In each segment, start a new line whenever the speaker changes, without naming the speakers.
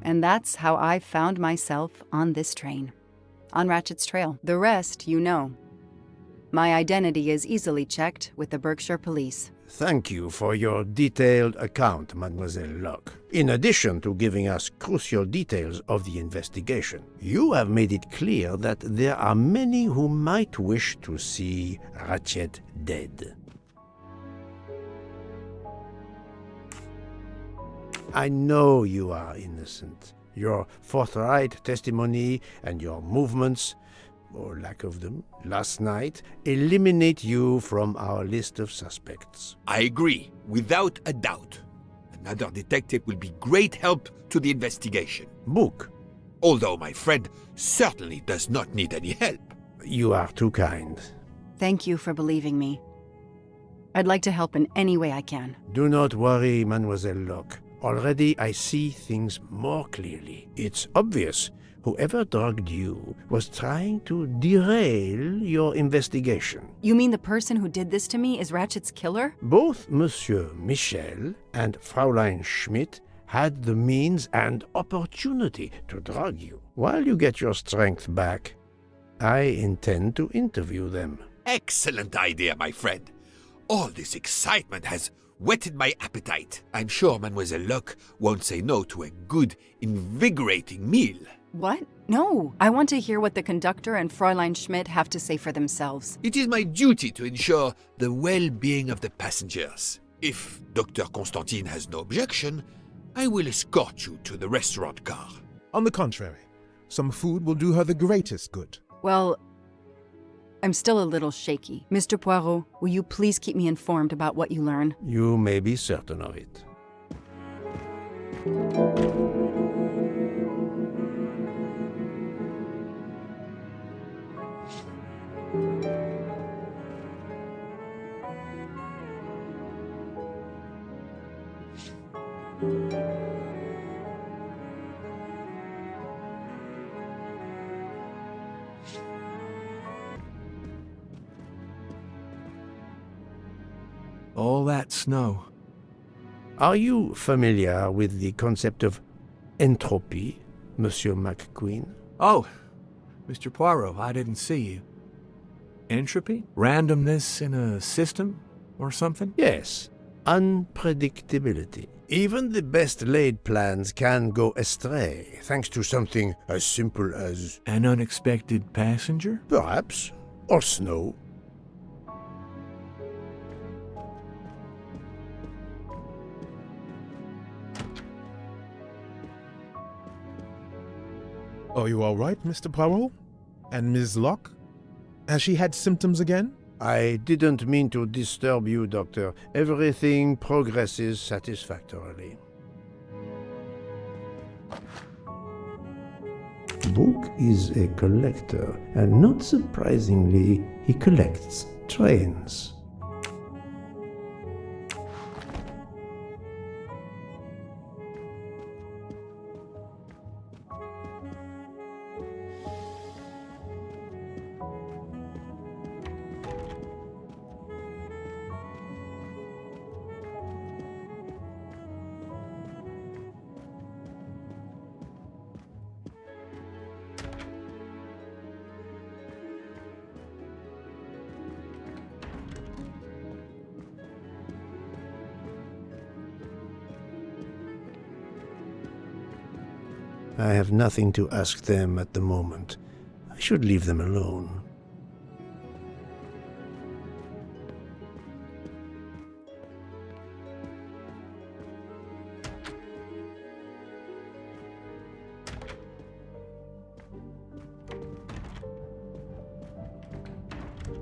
And that's how I found myself on this train. On Ratchet's trail. The rest, you know. My identity is easily checked with the Berkshire Police.
Thank you for your detailed account, Mademoiselle Locke. In addition to giving us crucial details of the investigation, you have made it clear that there are many who might wish to see Ratchet dead. I know you are innocent. Your forthright testimony and your movements, or lack of them, last night, eliminate you from our list of suspects.
I agree, without a doubt. Another detective will be great help to the investigation.
Book.
Although my friend certainly does not need any help.
You are too kind.
Thank you for believing me. I'd like to help in any way I can.
Do not worry, Mademoiselle Locke. Already I see things more clearly. It's obvious whoever drugged you was trying to derail your investigation.
You mean the person who did this to me is Ratchet's killer?
Both Monsieur Michel and Fräulein Schmidt had the means and opportunity to drug you. While you get your strength back, I intend to interview them.
Excellent idea, my friend. All this excitement has whetted my appetite. I'm sure Mademoiselle Locke won't say no to a good, invigorating meal.
What? No. I want to hear what the conductor and Fräulein Schmidt have to say for themselves.
It is my duty to ensure the well-being of the passengers. If Dr. Constantine has no objection, I will escort you to the restaurant car.
On the contrary, some food will do her the greatest good.
Well, I'm still a little shaky. Mr. Poirot, will you please keep me informed about what you learn?
You may be certain of it.
All that snow.
Are you familiar with the concept of entropy, Monsieur McQueen?
Oh, Mr. Poirot, I didn't see you. Entropy? Randomness in a system or something?
Yes, unpredictability. Even the best laid plans can go astray, thanks to something as simple as...
An unexpected passenger?
perhaps, or snow.
Are you all right, Mr. Poirot? And Ms. Locke? Has she had symptoms again?
I didn't mean to disturb you, Doctor. Everything progresses satisfactorily. Book is a collector, and not surprisingly, he collects trains. I have nothing to ask them at the moment. I should leave them alone.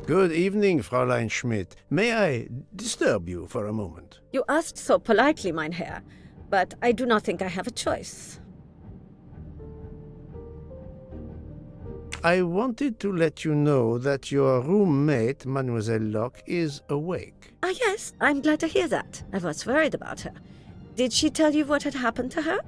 Good evening, Fräulein Schmidt. May I disturb you for a moment?
You asked so politely, mein Herr, but I do not think I have a choice.
I wanted to let you know that your roommate, Mademoiselle Locke, is awake.
Ah, yes, I'm glad to hear that. I was worried about her. Did she tell you what had happened to her?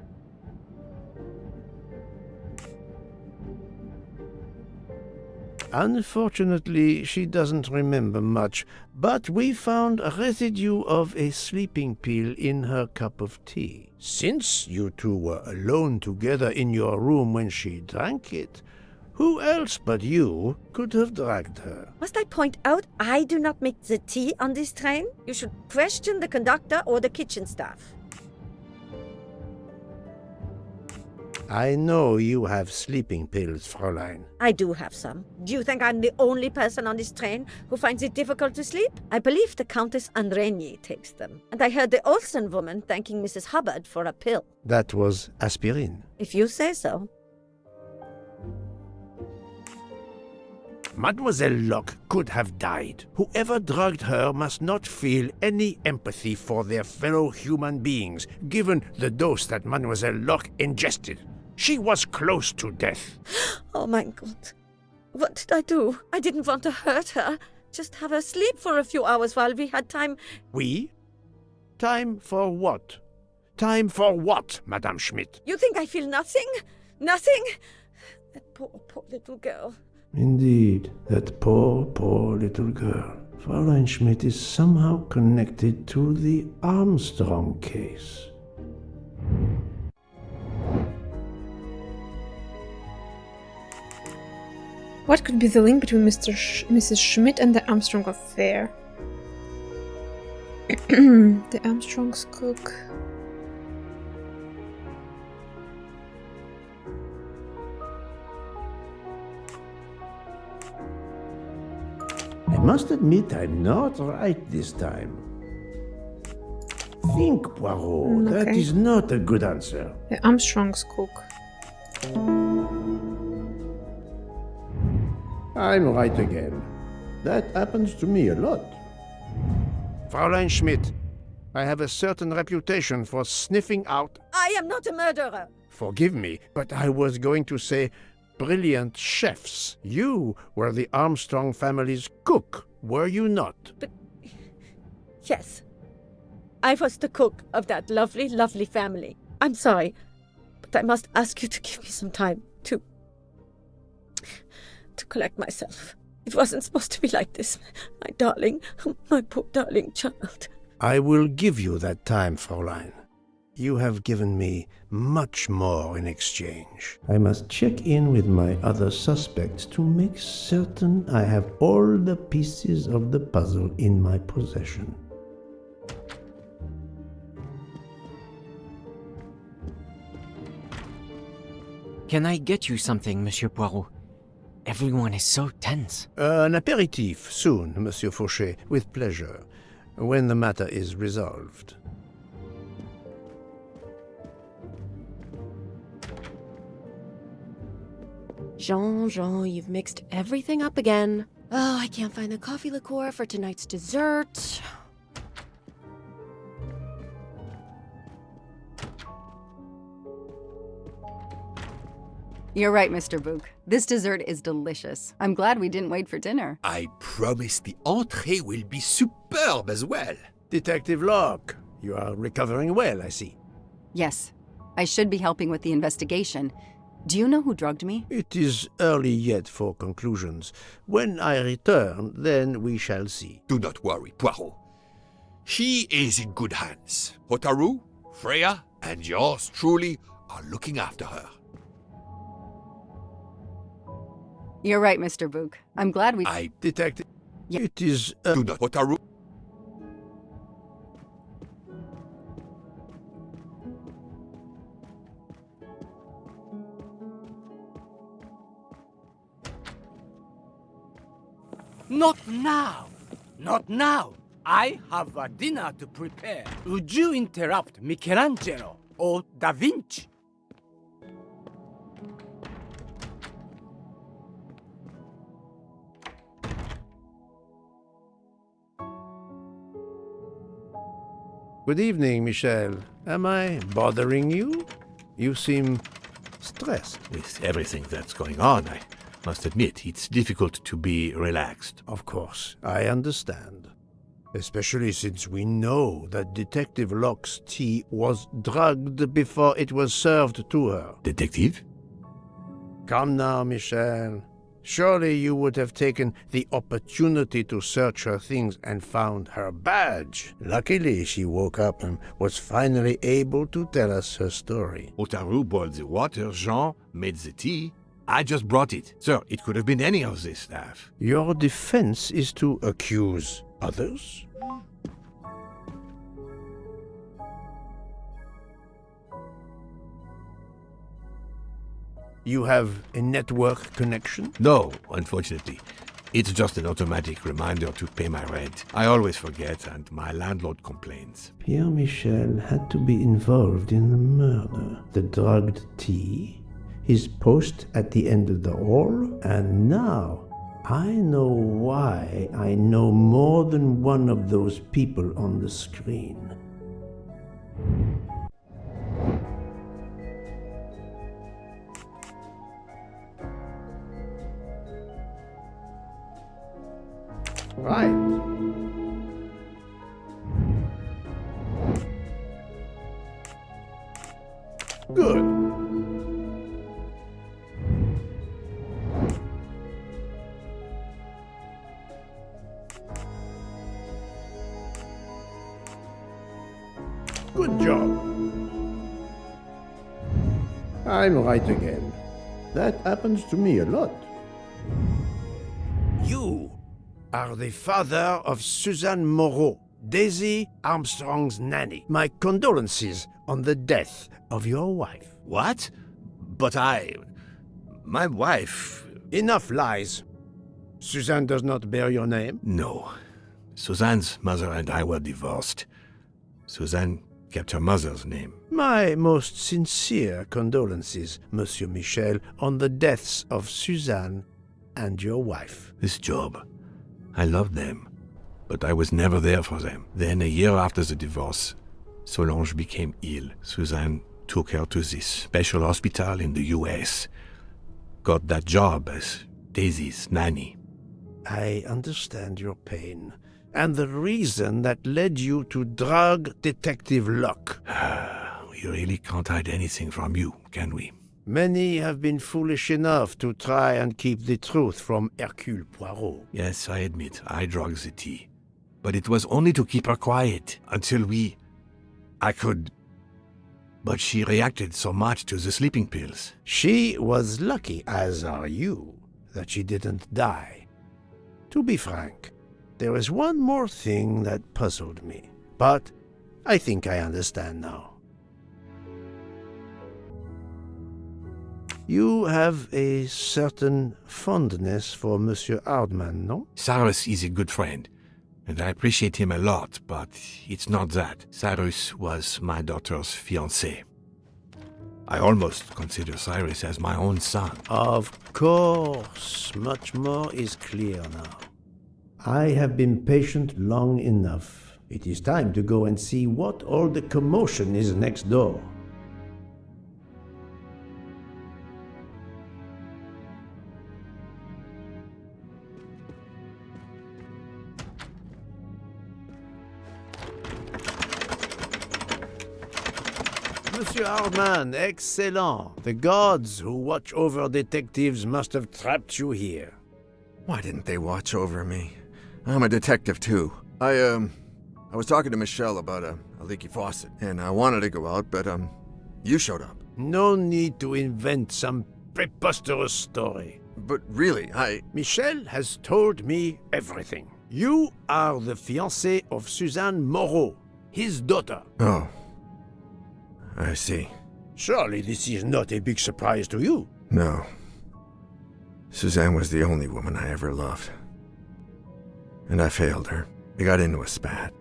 Unfortunately, she doesn't remember much, but we found a residue of a sleeping pill in her cup of tea. Since you two were alone together in your room when she drank it, who else but you could have drugged her?
Must I point out I do not make the tea on this train? You should question the conductor or the kitchen staff.
I know you have sleeping pills, Fräulein.
I do have some. Do you think I'm the only person on this train who finds it difficult to sleep? I believe the Countess Andreni takes them. And I heard the Olsen woman thanking Mrs. Hubbard for a pill.
That was aspirin.
If you say so.
Mademoiselle Locke could have died. Whoever drugged her must not feel any empathy for their fellow human beings, given the dose that Mademoiselle Locke ingested. She was close to death.
Oh my God. What did I do? I didn't want to hurt her. Just have her sleep for a few hours while we had time.
We? Time for what? Time for what, Madame Schmidt?
You think I feel nothing? Nothing? That poor little girl.
Indeed, that poor little girl. Fräulein Schmidt is somehow connected to the Armstrong case.
What could be the link between Mrs. Schmidt and the Armstrong affair? The Armstrongs cook.
I must admit I'm not right this time. Think, Poirot. That
Okay.
is not a good answer.
The Armstrongs cook.
I'm right again. That happens to me a lot. Fräulein Schmidt, I have a certain reputation for sniffing out...
I am not a murderer.
Forgive me, but I was going to say brilliant chefs. You were the Armstrong family's cook, were you not?
But yes, I was the cook of that lovely, lovely family. I'm sorry, but I must ask you to give me some time to collect myself. It wasn't supposed to be like this, my darling, my poor darling child.
I will give you that time, Fräulein. You have given me much more in exchange. I must check in with my other suspects to make certain I have all the pieces of the puzzle in my possession.
Can I get you something, Monsieur Poirot? Everyone is so tense.
An aperitif soon, Monsieur Fauchet, with pleasure, when the matter is resolved.
Jean, you've mixed everything up again. Oh, I can't find the coffee liqueur for tonight's dessert.
You're right, Mr. Book. This dessert is delicious. I'm glad we didn't wait for dinner.
I promise the entree will be superb as well.
Detective Locke, you are recovering well, I see.
Yes, I should be helping with the investigation. Do you know who drugged me?
It is early yet for conclusions. When I return, then we shall see.
Do not worry, Poirot. She is in good hands. Hotaru, Freya, and yours truly are looking after her.
You're right, Mr. Book. I'm glad we...
Detective...
Yeah.
It is...
Do not, Hotaru.
Not now! Not now! I have a dinner to prepare. Would you interrupt Michelangelo or Da Vinci?
Good evening, Michel. Am I bothering you? You seem stressed.
With everything that's going on, I must admit it's difficult to be relaxed.
Of course, I understand. Especially since we know that Detective Locke's tea was drugged before it was served to her.
Detective?
Come now, Michel. Surely you would have taken the opportunity to search her things and found her badge. Luckily, she woke up and was finally able to tell us her story.
Otaru boiled the water, Jean made the tea. I just brought it. Sir, it could have been any of the staff.
Your defense is to accuse others? You have a network connection?
No, unfortunately. It's just an automatic reminder to pay my rent. I always forget, and my landlord complains.
Pierre Michel had to be involved in the murder. The drugged tea, his post at the end of the hall, and now I know why I know more than one of those people on the screen. Right. Good. Good job. I'm right again. That happens to me a lot. You are the father of Suzanne Moreau, Daisy Armstrong's nanny. My condolences on the death of your wife.
What? But my wife...
Enough lies. Suzanne does not bear your name?
No. Suzanne's mother and I were divorced. Suzanne kept her mother's name.
My most sincere condolences, Monsieur Michel, on the deaths of Suzanne and your wife.
This job, I loved them, but I was never there for them. Then, a year after the divorce, Solange became ill. Suzanne took her to this special hospital in the US. Got that job as Daisy's nanny.
I understand your pain, and the reason that led you to drug Detective Locke.
We really can't hide anything from you, can we?
Many have been foolish enough to try and keep the truth from Hercule Poirot.
Yes, I admit, I drugged the tea. But it was only to keep her quiet, until I could... But she reacted so much to the sleeping pills.
She was lucky, as are you, that she didn't die. To be frank, there is one more thing that puzzled me, but I think I understand now. You have a certain fondness for Monsieur Hardman, no?
Cyrus is a good friend, and I appreciate him a lot, but it's not that. Cyrus was my daughter's fiancé. I almost consider Cyrus as my own son.
Of course, much more is clear now. I have been patient long enough. It is time to go and see what all the commotion is next door. Monsieur Hardman, excellent. The gods who watch over detectives must have trapped you here.
Why didn't they watch over me? I'm a detective too. I was talking to Michelle about a leaky faucet, and I wanted to go out, but you showed up.
No need to invent some preposterous story.
But really,
Michelle has told me everything. You are the fiancé of Suzanne Moreau, his daughter.
Oh. I see.
Surely this is not a big surprise to you.
No. Suzanne was the only woman I ever loved. And I failed her. We got into a spat.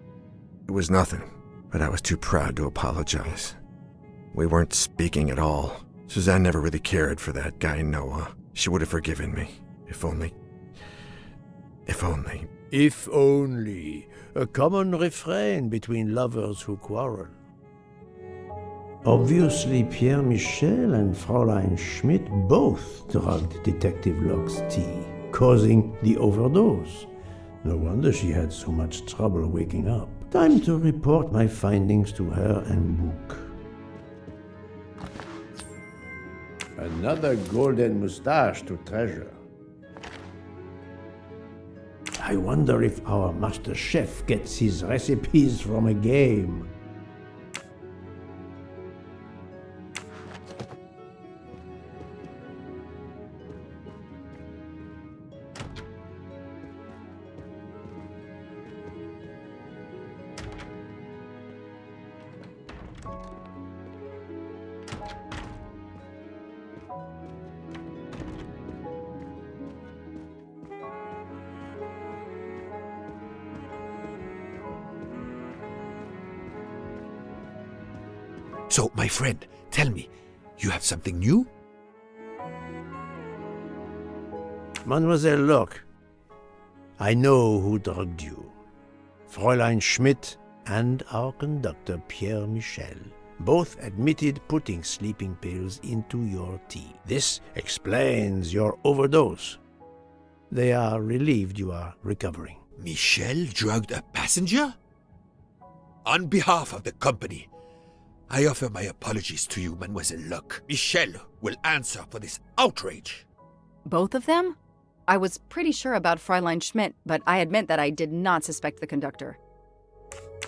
It was nothing, but I was too proud to apologize. We weren't speaking at all. Suzanne never really cared for that guy Noah. She would have forgiven me. If only. If only.
If only. A common refrain between lovers who quarrel. Obviously, Pierre Michel and Fräulein Schmidt both drugged Detective Locke's tea, causing the overdose. No wonder she had so much trouble waking up. Time to report my findings to her and Book. Another golden mustache to treasure. I wonder if our master chef gets his recipes from a game.
So, my friend, tell me, you have something new?
Mademoiselle Locke, I know who drugged you. Fräulein Schmidt and our conductor Pierre Michel both admitted putting sleeping pills into your tea. This explains your overdose. They are relieved you are recovering.
Michel drugged a passenger? On behalf of the company, I offer my apologies to you, Mademoiselle Locke. Michel will answer for this outrage.
Both of them? I was pretty sure about Fräulein Schmidt, but I admit that I did not suspect the conductor.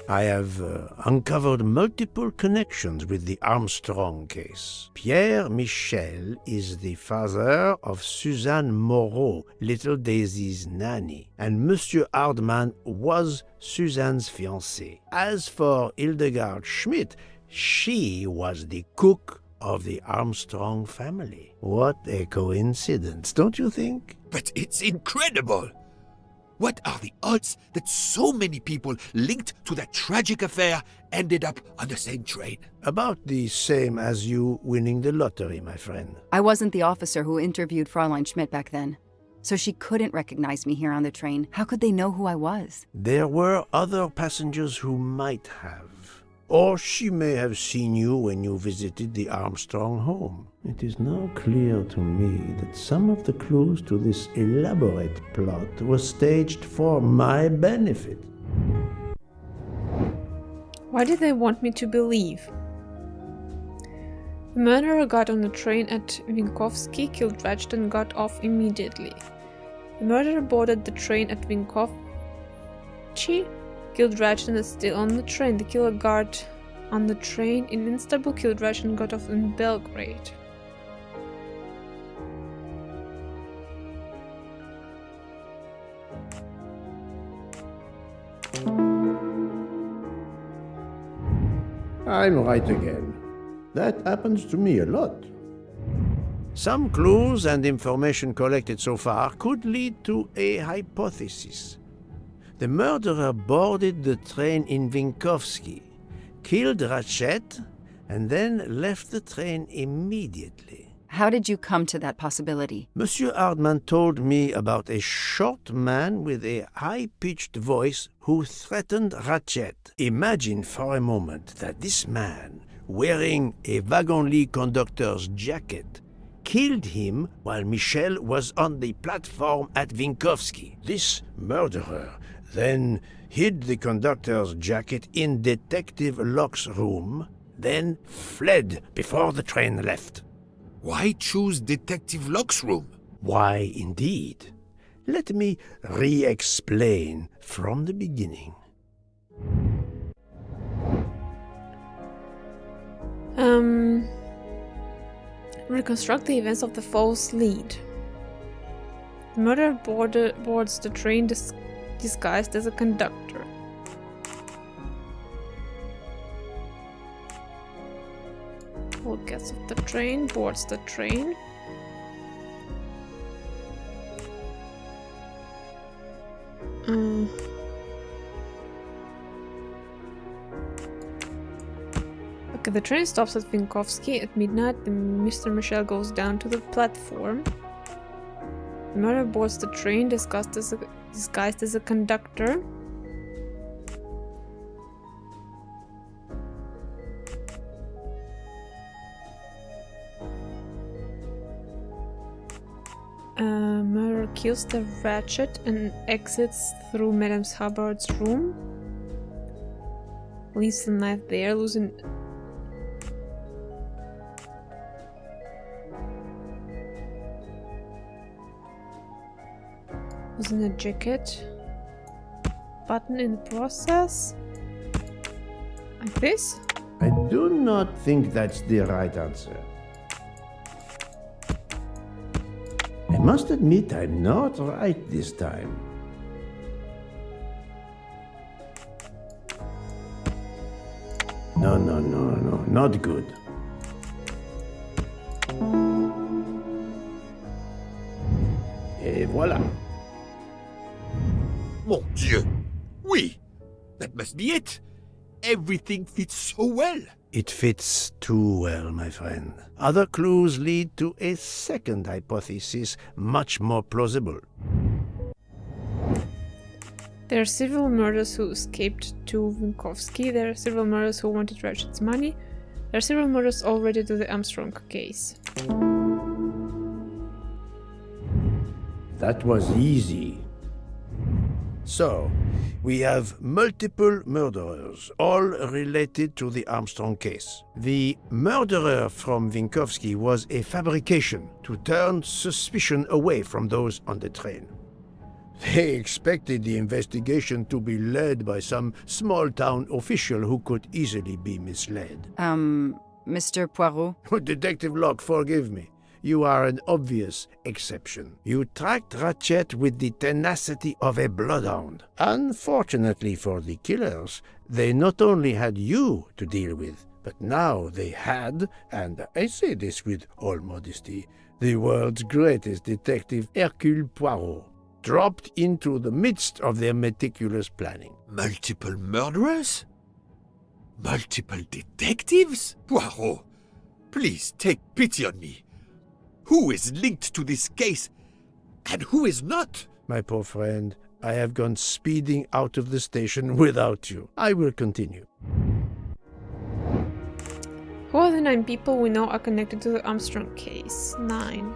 I have uncovered multiple connections with the Armstrong case. Pierre Michel is the father of Suzanne Moreau, little Daisy's nanny, and Monsieur Hardman was Suzanne's fiancé. As for Hildegard Schmidt, she was the cook of the Armstrong family. What a coincidence, don't you think?
But it's incredible! What are the odds that so many people linked to that tragic affair ended up on the same train?
About the same as you winning the lottery, my friend.
I wasn't the officer who interviewed Fräulein Schmidt back then, so she couldn't recognize me here on the train. How could they know who I was?
There were other passengers who might have. Or she may have seen you when you visited the Armstrong home. It is now clear to me that some of the clues to this elaborate plot were staged for my benefit.
Why did they want me to believe? The murderer got on the train at Vinkovsky, killed Ratched, and got off immediately. The murderer boarded the train at Vinkovci, killed Ratched, and is still on the train. The killer got on the train in Istanbul, killed Ratched, and got off in Belgrade.
I'm right again. That happens to me a lot. Some clues and information collected so far could lead to a hypothesis. The murderer boarded the train in Vinkovsky, killed Ratched, and then left the train immediately.
How did you come to that possibility?
Monsieur Hardman told me about a short man with a high-pitched voice who threatened Ratched. Imagine for a moment that this man, wearing a wagon-lit conductor's jacket, killed him while Michel was on the platform at Vinkovsky. This murderer then hid the conductor's jacket in Detective Locke's room, then fled before the train left.
Why choose Detective Locke's room?
Why, indeed. Let me re-explain from the beginning.
Reconstruct the events of the false lead. The murderer boards the train disguised as a conductor. Paul gets off the train, boards the train. Okay, the train stops at Vinkovsky at midnight. Mr. Michel goes down to the platform. The murderer boards the train disguised as a conductor. Murderer kills the Ratched and exits through Madame Hubbard's room. Leaves the knife there, losing a jacket. button in the process. Like this?
I do not think that's the right answer. I must admit I'm not right this time. No, not good. Et voilà.
Mon Dieu! Oui! That must be it! Everything fits so well!
It fits too well, my friend. Other clues lead to a second hypothesis, much more plausible.
There are several murderers who escaped to Winkowski. There are several murderers who wanted Ratchet's money. There are several murders all related to the Armstrong case.
That was easy. So, we have multiple murderers, all related to the Armstrong case. The murderer from Winkowski was a fabrication to turn suspicion away from those on the train. They expected the investigation to be led by some small-town official who could easily be misled.
Mr. Poirot?
Detective Locke, forgive me. You are an obvious exception. You tracked Ratchet with the tenacity of a bloodhound. Unfortunately for the killers, they not only had you to deal with, but now they had, and I say this with all modesty, the world's greatest detective, Hercule Poirot, dropped into the midst of their meticulous planning.
Multiple murderers? Multiple detectives? Poirot, please take pity on me. Who is linked to this case, and who is not?
My poor friend, I have gone speeding out of the station without you. I will continue.
Who are the 9 people we know are connected to the Armstrong case? 9.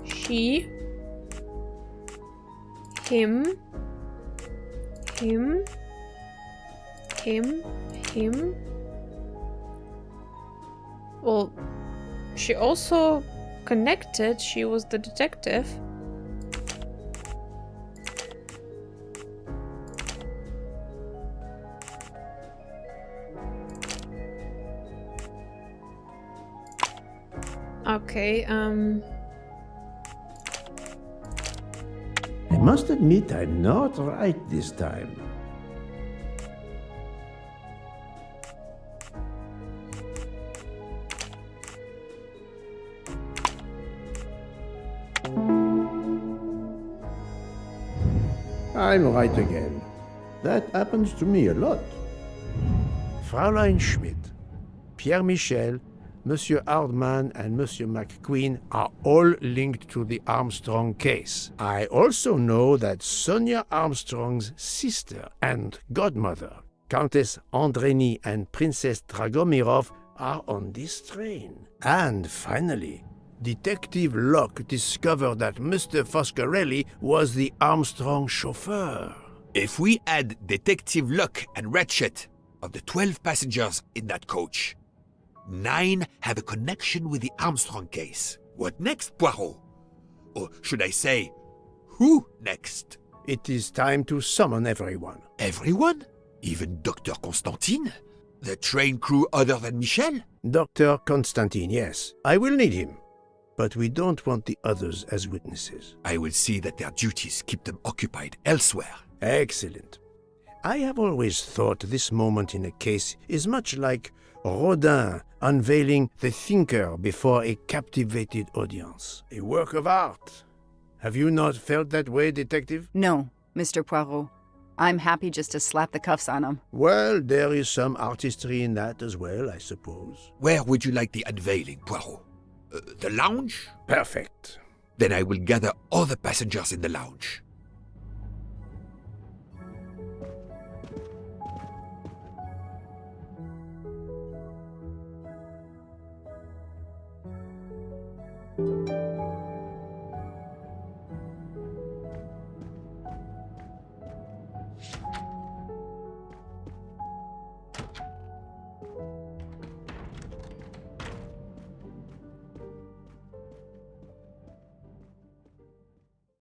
She, him, him, him. Well, she also connected, she was the detective. Okay,
I must admit I'm not right this time. I'm right again. That happens to me a lot. Fraulein Schmidt, Pierre Michel, Monsieur Hardman and Monsieur McQueen are all linked to the Armstrong case. I also know that Sonia Armstrong's sister and godmother, Countess Andreni and Princess Dragomirov, are on this train. And finally, Detective Locke discovered that Mr. Foscarelli was the Armstrong chauffeur.
If we add Detective Locke and Ratchet, of the 12 passengers in that coach, 9 have a connection with the Armstrong case. What next, Poirot? Or should I say, who next?
It is time to summon everyone.
Everyone? Even Dr. Constantine? The train crew other than Michel?
Dr. Constantine, yes. I will need him. But we don't want the others as witnesses.
I will see that their duties keep them occupied elsewhere.
Excellent. I have always thought this moment in a case is much like Rodin unveiling the thinker before a captivated audience. A work of art. Have you not felt that way, Detective?
No, Mr. Poirot. I'm happy just to slap the cuffs on him.
Well, there is some artistry in that as well, I suppose.
Where would you like the unveiling, Poirot? The lounge?
Perfect.
Then I will gather all the passengers in the lounge.